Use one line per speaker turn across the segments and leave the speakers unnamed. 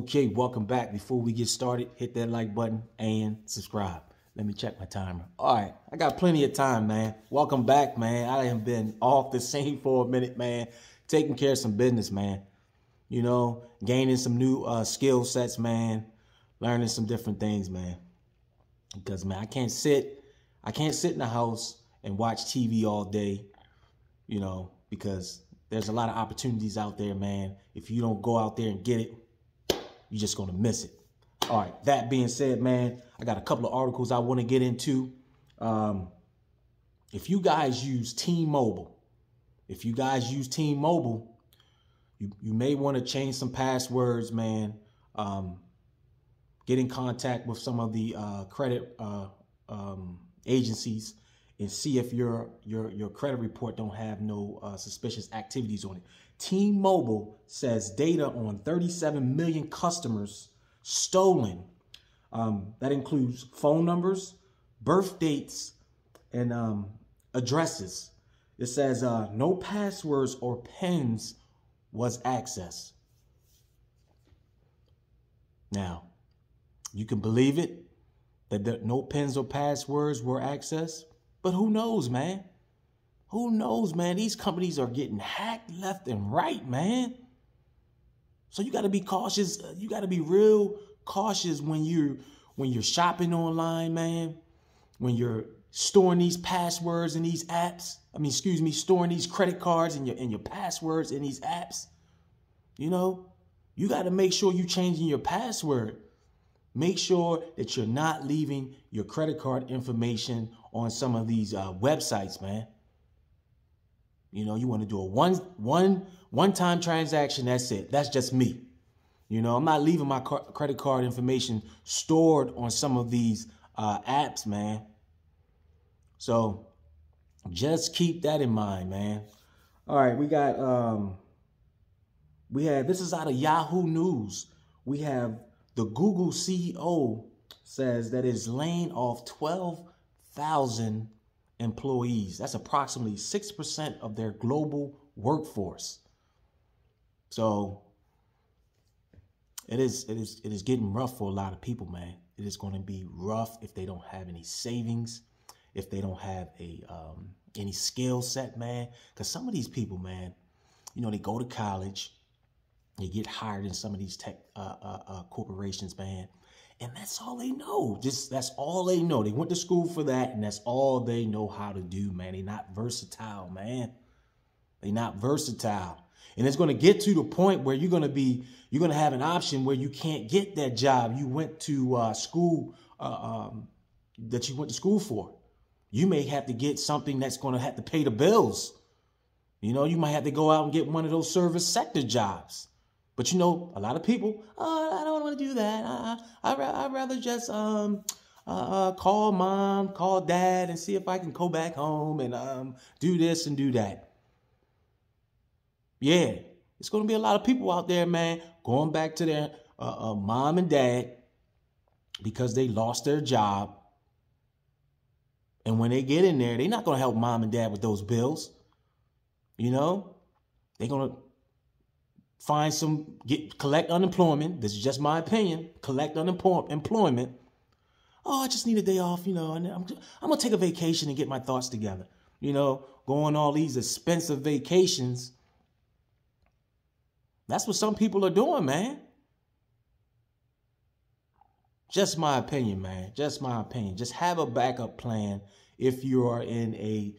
Okay, welcome back. Before we get started, hit that like button and subscribe. Let me check my timer. All right, I got plenty of time, man. Welcome back, man. I have been off the scene for a minute, man. Taking care of some business, man. You know, gaining some new skill sets, man. Learning some different things, man. Because, man, I can't sit in the house and watch TV all day, you know, because there's a lot of opportunities out there, man. If you don't go out there and get it, you're just going to miss it. All right. That being said, man, I got a couple of articles I want to get into. If you guys use T-Mobile, you may want to change some passwords, man. Get in contact with some of the credit agencies and see if your credit report don't have no suspicious activities on it. T-Mobile says data on 37 million customers stolen. That includes phone numbers, birth dates, and addresses. It says no passwords or PINs was accessed. Now, you can believe it that no PINs or passwords were accessed, but who knows, man? Who knows, man? These companies are getting hacked left and right, man. So you got to be cautious. You got to be real cautious when you're shopping online, man. When you're storing these passwords in these apps. Storing these credit cards and your passwords in these apps. You know, you got to make sure you're changing your password. Make sure that you're not leaving your credit card information on some of these websites, man. You know, you want to do a one-time transaction. That's it. That's just me. You know, I'm not leaving my credit card information stored on some of these apps, man. So just keep that in mind, man. All right, we got this is out of Yahoo News. We have the Google CEO says that it's laying off 12,000 employees. That's approximately 6% of their global workforce. So it is getting rough for a lot of people, man. It is going to be rough if they don't have any savings, if they don't have any skill set, man. Because some of these people, man, you know, they go to college, they get hired in some of these tech corporations, man. And that's all they know. That's all they know. They went to school for that, and that's all they know how to do, man. They're not versatile, man. They're not versatile. And it's going to get to the point where you're going to have an option where you can't get that job you went to school, that you went to school for. You may have to get something that's going to have to pay the bills. You know, you might have to go out and get one of those service sector jobs. But, you know, a lot of people, I don't want to do that. I'd rather just call mom, call dad, and see if I can go back home and do this and do that. Yeah, it's going to be a lot of people out there, man, going back to their mom and dad because they lost their job. And when they get in there, they're not going to help mom and dad with those bills. You know, they're going to collect unemployment. This is just my opinion. Collect unemployment. Oh, I just need a day off, you know, and I'm going to take a vacation and get my thoughts together. You know, go on all these expensive vacations. That's what some people are doing, man. Just my opinion, man. Just my opinion. Just have a backup plan if you are in a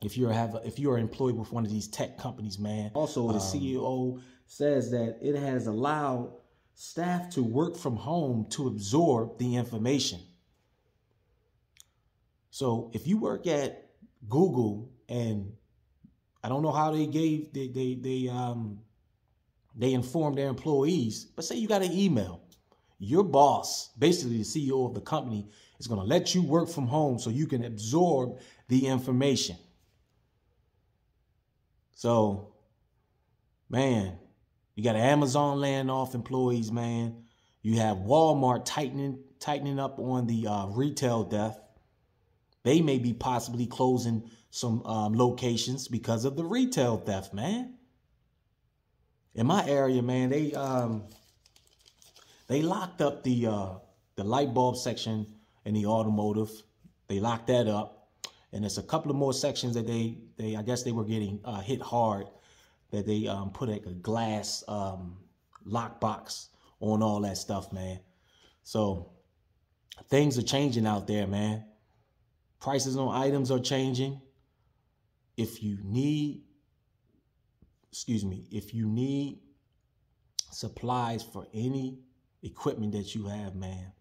if you're employed with one of these tech companies, man. Also, the CEO says that it has allowed staff to work from home to absorb the information. So if you work at Google, and I don't know how they inform their employees, but say you got an email, your boss, basically the CEO of the company, is going to let you work from home so you can absorb the information. So, man, you got Amazon laying off employees, man. You have Walmart tightening up on the retail death. They may be possibly closing some locations because of the retail theft, man. In my area, man, they locked up the light bulb section in the automotive. They locked that up, and there's a couple of more sections that they I guess they were getting hit hard, that they put like a glass lockbox on all that stuff, man. So things are changing out there, man. Prices on items are changing. If you need supplies for any equipment that you have, man,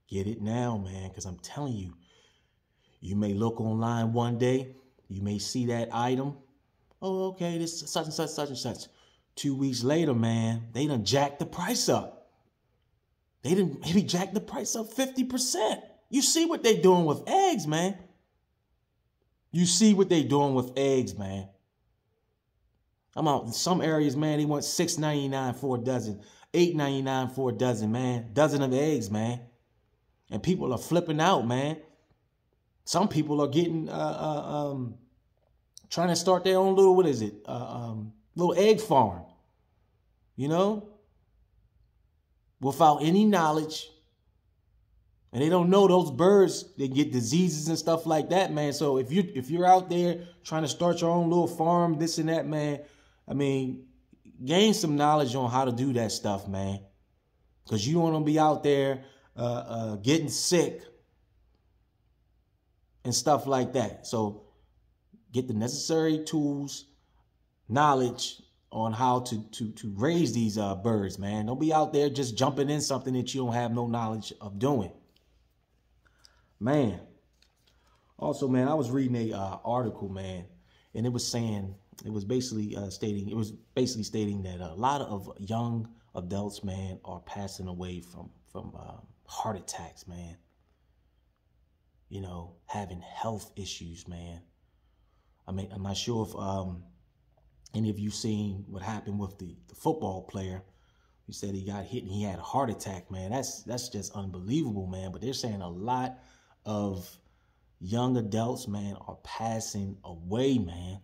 get it now, man, because I'm telling you, you may look online one day, you may see that item. Oh, okay, this such and such, such and such. 2 weeks later, man, they done jacked the price up. They done maybe jacked the price up 50%. You see what they doing with eggs, man. You see what they doing with eggs, man. I'm out in some areas, man, they want $6.99 for a dozen, $8.99 for a dozen, man. Dozen of eggs, man. And people are flipping out, man. Some people are getting trying to start their own little, little egg farm, you know, without any knowledge. And they don't know those birds, they get diseases and stuff like that, man. So if you're out there trying to start your own little farm, this and that, man, I mean, gain some knowledge on how to do that stuff, man. Because you don't want to be out there getting sick and stuff like that. So get the necessary tools, knowledge on how to raise these birds, man. Don't be out there just jumping in something that you don't have no knowledge of doing. Man. Also, man, I was reading a article, man, and it was saying, it was basically stating that a lot of young adults, man, are passing away from heart attacks, man. You know, having health issues, man. I mean, I'm not sure if any of you seen what happened with the football player. He said he got hit and he had a heart attack, man. That's just unbelievable, man. But they're saying a lot of young adults, man, are passing away, man.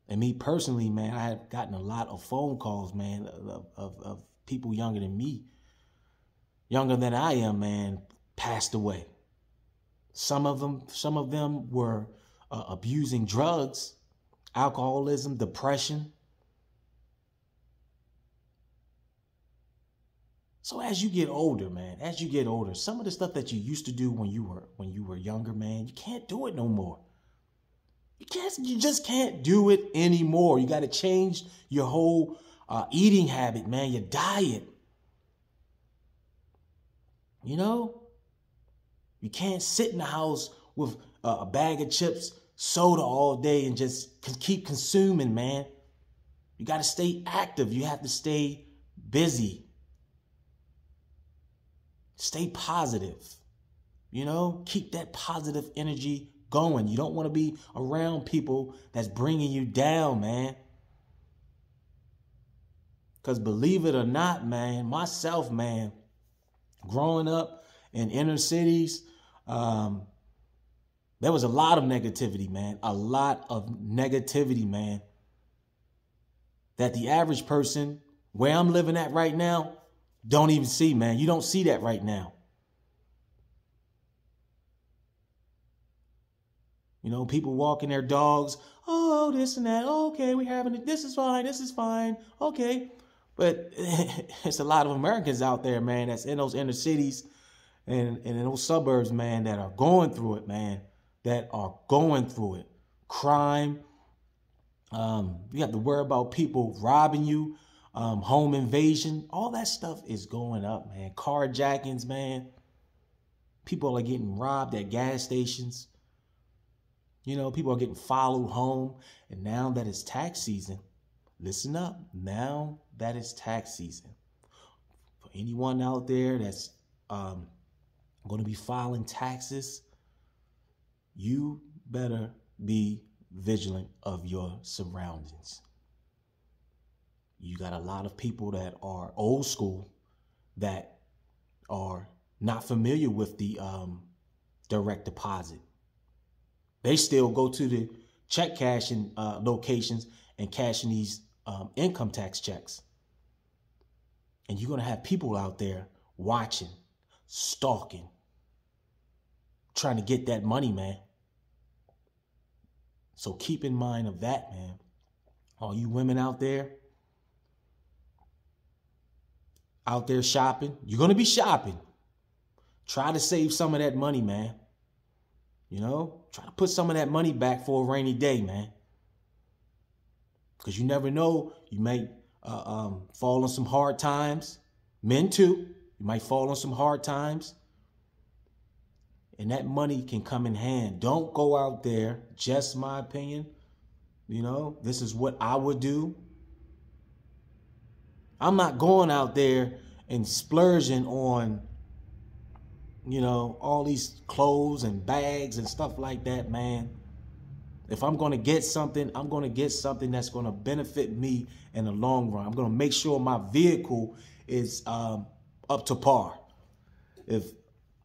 And me personally, man, I have gotten a lot of phone calls, man, of people younger than me, younger than I am, man, passed away. Some of them were abusing drugs, alcoholism, depression. So as you get older, man, some of the stuff that you used to do when you were younger, man, you can't do it no more. You just can't do it anymore. You got to change your whole eating habit, man, your diet. You know, you can't sit in the house with a bag of chips, soda all day and just keep consuming, man. You got to stay active. You have to stay busy. Stay positive, you know, keep that positive energy going. You don't want to be around people that's bringing you down, man. Because believe it or not, man, myself, man, growing up in inner cities, there was a lot of negativity, man. A lot of negativity, man. That the average person, where I'm living at right now, don't even see, man. You don't see that right now. You know, people walking their dogs. Oh, this and that. Okay, we're having it. This is fine. This is fine. Okay. But it's a lot of Americans out there, man, that's in those inner cities and in those suburbs, man, that are going through it, man. That are going through it. Crime. You have to worry about people robbing you. Home invasion, all that stuff is going up, man. Carjackings, man. People are getting robbed at gas stations. You know, people are getting followed home. And now that it's tax season, listen up. Now that it's tax season, for anyone out there that's going to be filing taxes, you better be vigilant of your surroundings. You got a lot of people that are old school that are not familiar with the direct deposit. They still go to the check cashing locations and cashing these income tax checks. And you're going to have people out there watching, stalking, trying to get that money, man. So keep in mind of that, man. All you women out there shopping, you're going to be shopping. Try to save some of that money, man. You know, try to put some of that money back for a rainy day, man. Because you never know, you might fall on some hard times. Men too. You might fall on some hard times. And that money can come in hand. Don't go out there, just my opinion. You know, this is what I would do. I'm not going out there and splurging on, you know, all these clothes and bags and stuff like that, man. If I'm going to get something, I'm going to get something that's going to benefit me in the long run. I'm going to make sure my vehicle is up to par. If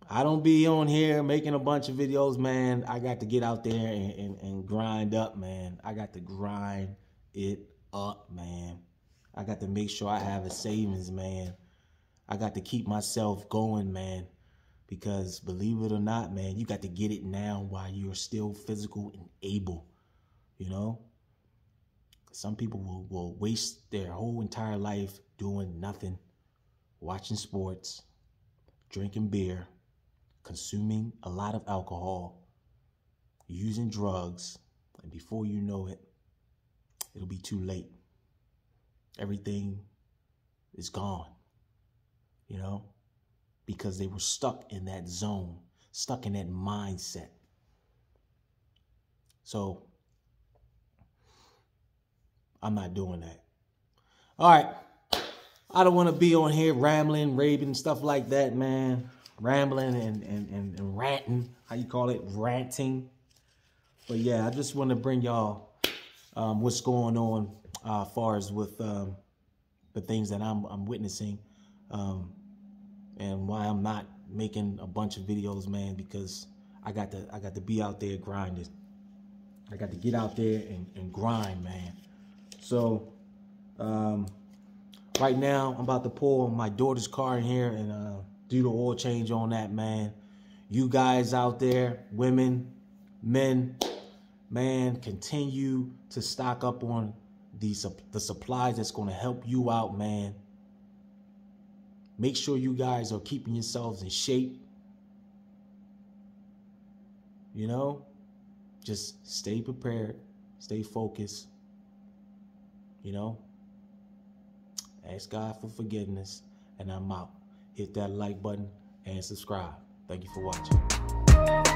I don't be on here making a bunch of videos, man, I got to get out there and grind up, man. I got to grind it up, man. I got to make sure I have a savings, man. I got to keep myself going, man. Because believe it or not, man, you got to get it now while you're still physical and able, you know? Some people will waste their whole entire life doing nothing, watching sports, drinking beer, consuming a lot of alcohol, using drugs, and before you know it, it'll be too late. Everything is gone, you know? Because they were stuck in that zone, stuck in that mindset. So I'm not doing that. All right. I don't want to be on here rambling, raving, stuff like that, man. Rambling and ranting. How you call it? Ranting. But yeah, I just want to bring y'all what's going on as far as with the things that I'm witnessing. And why I'm not making a bunch of videos, man, because I got to be out there grinding. I got to get out there and grind, man. So right now I'm about to pull my daughter's car in here and do the oil change on that, man. You guys out there, women, men, man, continue to stock up on the supplies that's going to help you out, man. Make sure you guys are keeping yourselves in shape. You know, just stay prepared, stay focused. You know, ask God for forgiveness, and I'm out. Hit that like button and subscribe. Thank you for watching.